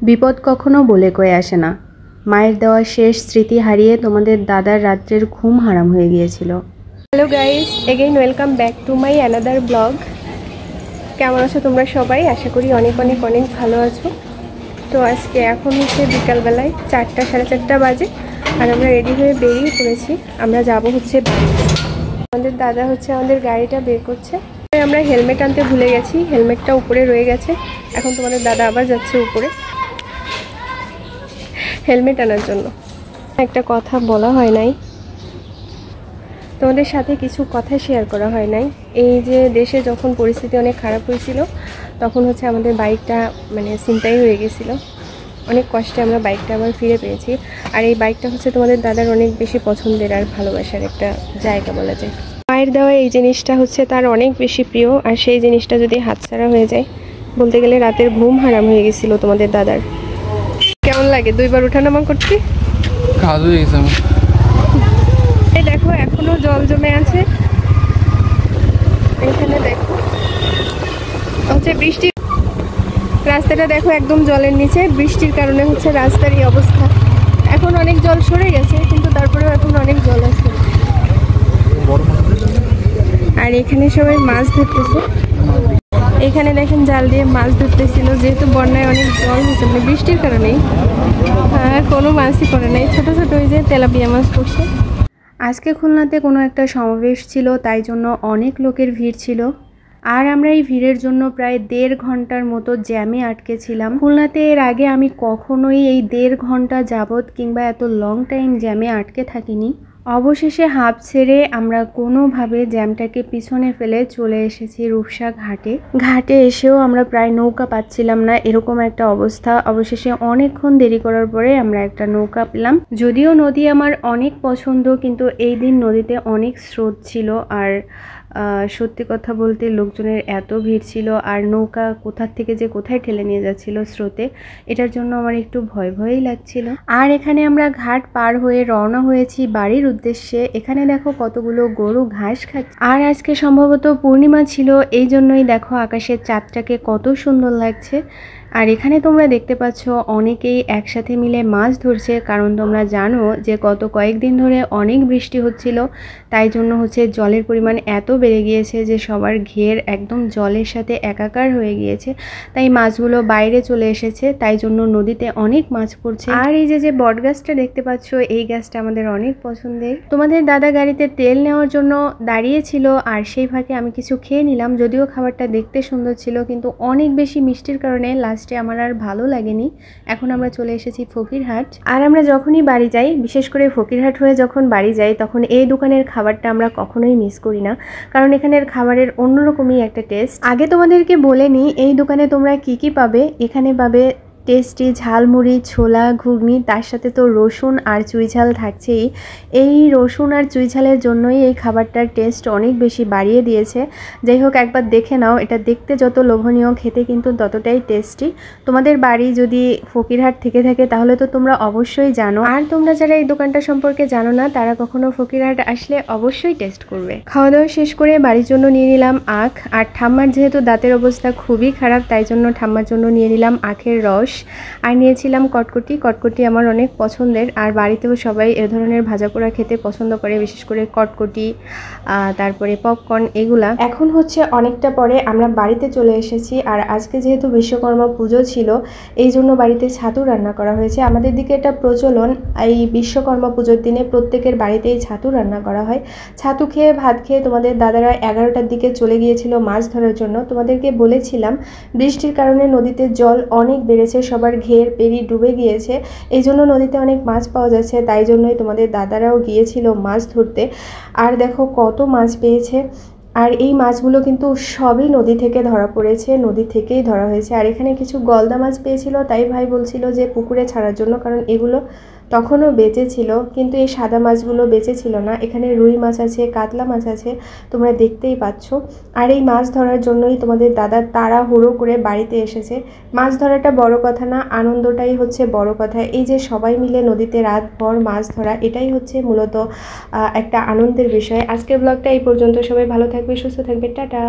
বিপদ কখনো বলে কয়ে আসে না। মায়ের দেওয়া শেষ স্মৃতি হারিয়ে তোমাদের দাদার রাত্রের ঘুম হারাম হয়ে গিয়েছিল। Hello guys, again welcome back to my another blog. কেমন আছো তোমরা সবাই? আশা করি অনেক অনেক অনেক ভালো আছো। তো আজকে এখন হচ্ছে বিকালবেলায় 4টা সাড়ে 4টা বাজে, আর আমরা রেডি হয়ে বেরিয়ে পড়েছি। আমরা যাব হচ্ছে বাড়িতে। আমাদের দাদা হচ্ছে আমাদের গাড়িটা বের করছে। আমরা হেলমেট আনতে ভুলে গেছি, হেলমেটটা উপরে রয়ে গেছে। এখন তোমাদের দাদা আবার যাচ্ছে উপরে হেলমেট আনার জন্য। একটা কথা বলা হয় নাই, তোমাদের সাথে কিছু কথা শেয়ার করা হয় নাই। এই যে দেশে যখন পরিস্থিতি অনেক খারাপ হয়েছিল, তখন হচ্ছে আমাদের বাইকটা ছিনতাই হয়ে গেছিল। অনেক কষ্টে আমরা বাইকটা আবার ফিরে পেয়েছি। আর এই বাইকটা হচ্ছে তোমাদের দাদার অনেক বেশি পছন্দের আর ভালোবাসার একটা জায়গা বলা যায়। মায়ের দেওয়া এই জিনিসটা হচ্ছে তার অনেক বেশি প্রিয়, আর সেই জিনিসটা যদি হাতছাড়া হয়ে যায়, বলতে গেলে রাতের ঘুম হারাম হয়ে গেছিল তোমাদের দাদার। কেমন লাগে 2বার ওঠানামা করতে? এই দেখো এখনো জল জমে আছে এখানে। দেখো হচ্ছে বৃষ্টি, রাস্তাটা দেখো একদম জলের নিচে। বৃষ্টির কারণে হচ্ছে রাস্তার এই অবস্থা। এখন অনেক জল সরে গেছে, কিন্তু তারপরেও এখন অনেক জল আছে। আর এখানে সবাই মাছ ধরতেছে। এখানে দেখেন জাল দিয়ে মাছ ধরতেছিল, যেহেতু বন্যায় অনেক জল হয়েছে, বৃষ্টির কারণেই কোনো মাছই করে নাই। ছোট ছোট ওই যে তেলাপিয়া মাছ পড়ছে। আজকে খুলনাতে কোনো একটা সমাবেশ ছিল, তাই জন্য অনেক লোকের ভিড় ছিল। আর আমরা এই ভিড়ের জন্য প্রায় 1.5 ঘন্টার মতো জ্যামে আটকে ছিলাম। খুলনাতে এর আগে আমি কখনোই এই 1.5 ঘন্টা যাবত কিংবা এত লং টাইম জ্যামে আটকে থাকিনি। অবশেষে হাঁপ ছেড়ে আমরা কোনোভাবে জ্যামটাকে পিছনে ফেলে চলে এসেছি রূপসা ঘাটে। ঘাটে এসেও আমরা প্রায় নৌকা পাচ্ছিলাম না, এরকম একটা অবস্থা। অবশেষে অনেকক্ষণ দেরি করার পরে আমরা একটা নৌকা পেলাম। যদিও নদী আমার অনেক পছন্দ, কিন্তু এই দিন নদীতে অনেক স্রোত ছিল। আর সত্যি কথা বলতে লোকজনের এত ভিড় ছিল, আর নৌকা কোথার থেকে যে কোথায় ঠেলে নিয়ে যাচ্ছিল স্রোতে, এটার জন্য আমার একটু ভয় ভয়ই লাগছিল। আর এখানে আমরা ঘাট পার হয়ে রওনা হয়েছি বাড়ির উদ্দেশ্যে। এখানে দেখো কতগুলো গরু ঘাস খাচ্ছে। আর আজকে সম্ভবত পূর্ণিমা ছিল, এই জন্যই দেখো আকাশের চাঁদটাকে কত সুন্দর লাগছে। আর এখানে তোমরা দেখতে পাচ্ছ অনেকেই একসাথে মিলে মাছ ধরছে, কারণ তোমরা জানো যে গত কয়েকদিন ধরে অনেক বৃষ্টি হচ্ছিল, তাই জন্য হচ্ছে জলের পরিমাণ এত বেড়ে গিয়েছে যে সবার ঘের একদম জলের সাথে একাকার হয়ে গিয়েছে। তাই মাছগুলো বাইরে চলে এসেছে, তাই জন্য নদীতে অনেক মাছ পড়ছে। আর এই যে বট গাছটা দেখতে পাচ্ছ, এই গাছটা আমাদের অনেক পছন্দের। তোমাদের দাদা গাড়িতে তেল নেওয়ার জন্য দাঁড়িয়েছিল, আর সেই ফাঁকে আমি কিছু খেয়ে নিলাম। যদিও খাবারটা দেখতে সুন্দর ছিল, কিন্তু অনেক বেশি মিষ্টির কারণে লাস্টে আমার আর ভালো লাগেনি। এখন আমরা চলে এসেছি ফকিরহাট। আর আমরা যখনই বাড়ি যাই, বিশেষ করে ফকিরহাট হয়ে যখন বাড়ি যাই, তখন এই দোকানের খাবারটা আমরা কখনোই মিস করি না, কারণ এখানের খাবারের অন্যরকমই একটা টেস্ট। আগে তোমাদেরকে বলে নিই, এই দোকানে তোমরা কি কি পাবে। এখানে পাবে টেস্টি ঝালমুড়ি, ছোলা, ঘুগনি, তার সাথে তো রসুন আর চুইঝাল থাকছেই। এই রসুন আর চুইঝালের জন্যই এই খাবারটার টেস্ট অনেক বেশি বাড়িয়ে দিয়েছে। যাই হোক, একবার দেখে নাও, এটা দেখতে যত লোভনীয়, খেতে কিন্তু ততটাই টেস্টি। তোমাদের বাড়ি যদি ফকিরহাট থেকে থাকে তাহলে তো তোমরা অবশ্যই জানো, আর তোমরা যারা এই দোকানটা সম্পর্কে জানো না, তারা কখনো ফকিরহাট আসলে অবশ্যই টেস্ট করবে। খাওয়া দাওয়া শেষ করে বাড়ির জন্য নিয়ে নিলাম আখ। আর ঠাম্মার যেহেতু দাঁতের অবস্থা খুবই খারাপ, তাই জন্য ঠাম্মার জন্য নিয়ে নিলাম আখের রস। আর নিয়েছিলাম কটকটি। কটকটি আমার অনেক পছন্দের, আর বাড়িতেও সবাই এ ধরনের ভাজা পোড়া খেতে পছন্দ করে, বিশেষ করে কটকটি, তারপরে পপকর্ন, এগুলা। এখন হচ্ছে অনেকটা পরে আমরা বাড়িতে চলে এসেছি। আর আজকে যেহেতু বিশ্বকর্মা পুজো ছিল, এই জন্য বাড়িতে ছাতু রান্না করা হয়েছে। আমাদের দিকে এটা প্রচলন, এই বিশ্বকর্মা পুজোর দিনে প্রত্যেকের বাড়িতেই ছাতু রান্না করা হয়। ছাতু খেয়ে ভাত খেয়ে তোমাদের দাদারা 11টার দিকে চলে গিয়েছিল মাছ ধরার জন্য। তোমাদেরকে বলেছিলাম বৃষ্টির কারণে নদীতে জল অনেক বেড়েছে, সবার ঘের পেরি ডুবে গিয়েছে, এই জন্য নদীতে অনেক মাছ পাওয়া যাচ্ছে, তাই জন্যই তোমাদের দাদারাও গিয়েছিল মাছ ধরতে। আর দেখো কত মাছ পেয়েছে। আর এই মাছগুলো কিন্তু সবই নদী থেকে ধরা পড়েছে, নদী থেকেই ধরা হয়েছে। আর এখানে কিছু গলদা মাছ পেয়েছিল, তাই ভাই বলছিল যে পুকুরে ছাড়ার জন্য, কারণ এগুলো তখনও বেঁচে ছিল, কিন্তু এই সাদা মাছগুলো বেঁচে ছিল না। এখানে রুই মাছ আছে, কাতলা মাছ আছে, তোমরা দেখতেই পাচ্ছ। আর এই মাছ ধরার জন্যই তোমাদের দাদা তাড়াহুড়ো করে বাড়িতে এসেছে। মাছ ধরাটা বড় কথা না, আনন্দটাই হচ্ছে বড় কথা। এই যে সবাই মিলে নদীতে রাতভর মাছ ধরা, এটাই হচ্ছে মূলত একটা আনন্দের বিষয়। আজকের ব্লগটা এই পর্যন্ত। সবাই ভালো থাকবে, সুস্থ থাকবে, টাটা।